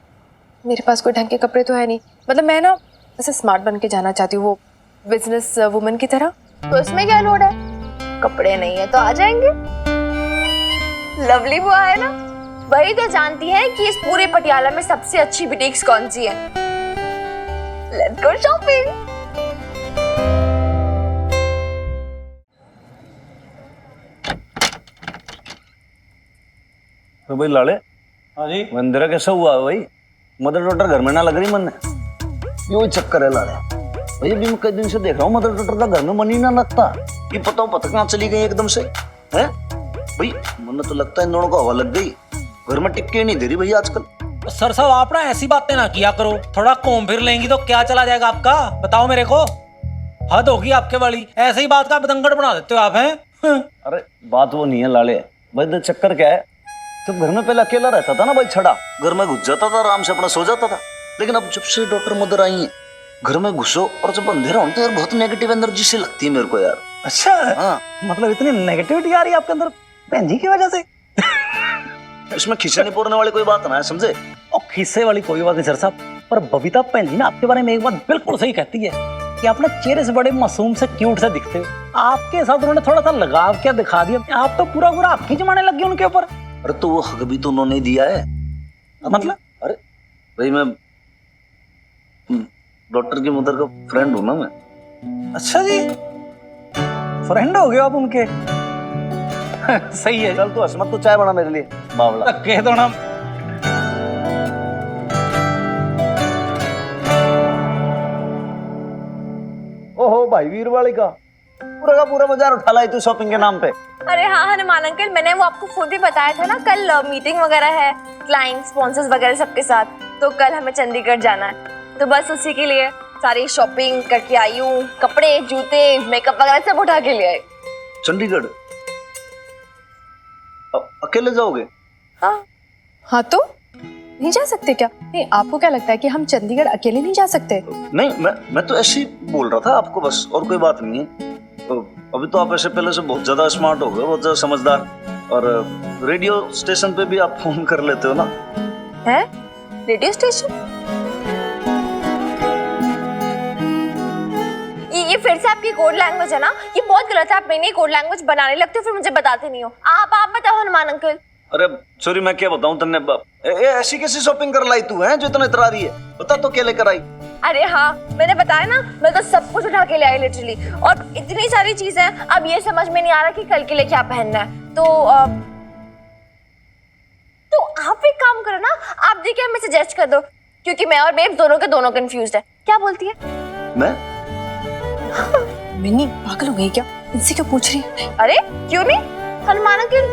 मेरे पास कोई ढंग के कपड़े तो है नहीं। मतलब मैं ना ऐसे स्मार्ट बन के जाना चाहती हूँ, वो बिजनेस वुमन की तरह। तो इसमें क्या लोड है? कपड़े नहीं है तो आ जाएंगे। लवली बुआ है ना, वही तो जानती है कि इस पूरे पटियाला में सबसे अच्छी बुटीक्स कौन सी है। Let's go shopping. तो भाई लाले, हाँ जी। मंदिरा कैसा हुआ है भाई? मदर डॉटर घर में ना लग रही मन ने। यो चक्कर है लाले भाई, अभी मैं कई दिन से देख रहा हूँ मदर डॉटर का घर में मन ही ना लगता। ये पता कहाँ चली गई एकदम से है भाई? मन तो लगता है इन दोनों को हवा लग गई, घर में टिकके नहीं दे रही भाई आजकल। सर साहब आप ना ऐसी बातें ना किया करो, थोड़ा घूम फिर लेंगी तो क्या चला जाएगा आपका, बताओ मेरे को। हद होगी आपके वाली, ऐसे ही बात का बतंगड़ बना देते हो आप हैं। अरे बात वो नहीं है लाले भाई, तो चक्कर क्या है, जब घर में पहले अकेला रहता था ना भाई, छड़ा घर में घुस जाता था, आराम से अपना सो जाता था। लेकिन अब जब से डॉक्टर मदर आई है, घर में घुसो और जब अंधेरा होता है यार, बहुत नेगेटिव एनर्जी से लगती है मेरे को यार। अच्छा, हाँ, मतलब इतनी नेगेटिविटी आ रही है आपके अंदर बहन जी की वजह से? इसमें खींचा नहीं पोड़ने वाली कोई बात ना है, समझे? और खिस्से वाली कोई बात नहीं सर साहब, पर बबीता बहन जी ना आपके बारे में एक बात बिल्कुल सही कहती है कि आप ना चेहरे से बड़े मासूम से क्यूट से दिखते हो। आपके साथ उन्होंने थोड़ा सा लगाव क्या दिखा दिया, आप तो पूरा पूरा आपकी जमाने लग गए उनके ऊपर। अरे तो वो हक भी तो उन्होंने दिया है। मतलब? अरे भाई मैं डॉक्टर की मदर का फ्रेंड हूं ना मैं। अच्छा जी, फ्रेंड हो गए आप उनके? सही है। चल तू हसमत, तो चाय बना मेरे लिए बावला। कह दो ना। ओहो भाई वीर वाली का पूरा बाजार उठा लाई तू शॉपिंग के नाम पे। अरे हाँ हनुमान अंकल, मैंने वो आपको खुद ही बताया था ना, कल मीटिंग वगैरह है क्लाइंट स्पॉन्सर्स वगैरह सबके साथ, तो कल हमें चंडीगढ़ जाना है, तो बस उसी के लिए सारी शॉपिंग करके आई हूँ। कपड़े, जूते, मेकअप वगैरह सब उठा के ले आई। चंडीगढ़ अकेले जाओगे? हाँ तो नहीं जा सकते क्या? नहीं, आपको क्या लगता है कि हम चंडीगढ़ अकेले नहीं जा सकते? नहीं, मैं तो ऐसे ही बोल रहा था आपको, बस और कोई बात नहीं है। तो अभी तो आप ऐसे पहले से बहुत ज्यादा स्मार्ट हो गए, बहुत ज्यादा समझदार, और रेडियो स्टेशन पे भी आप फोन कर लेते हो ना। है रेडियो स्टेशन? ये फिर से आपकी कोड लैंग्वेज है ना, ये बहुत गलत है। आप नई कोड लैंग्वेज बनाने लगते हो फिर मुझे बताते नहीं हो। आप बताओ हनुमान अंकल। अरे सॉरी, मैं क्या बताऊं तन्ने बाप, ऐसी कैसी शॉपिंग कर लाई तू है जो इतना इतरा रही है? बता तो क्या लेकर आई? अरे हाँ, मैंने बताया ना, मैं तो सब कुछ उठा के ले आई लिटरली, और इतनी सारी चीजें। अब ये समझ में नहीं आ रहा कि कल के लिए क्या पहनना है, तो आप एक काम करो ना, आप देखिए हमें सजेस्ट कर दो, क्योंकि मैं और बेब दोनों के दोनों कंफ्यूज्ड है। क्या बोलती है? मैं मिनी पागल हो गई क्या? इनसे क्यों पूछ रही है? अरे क्यों नहीं हनुमान अंकल,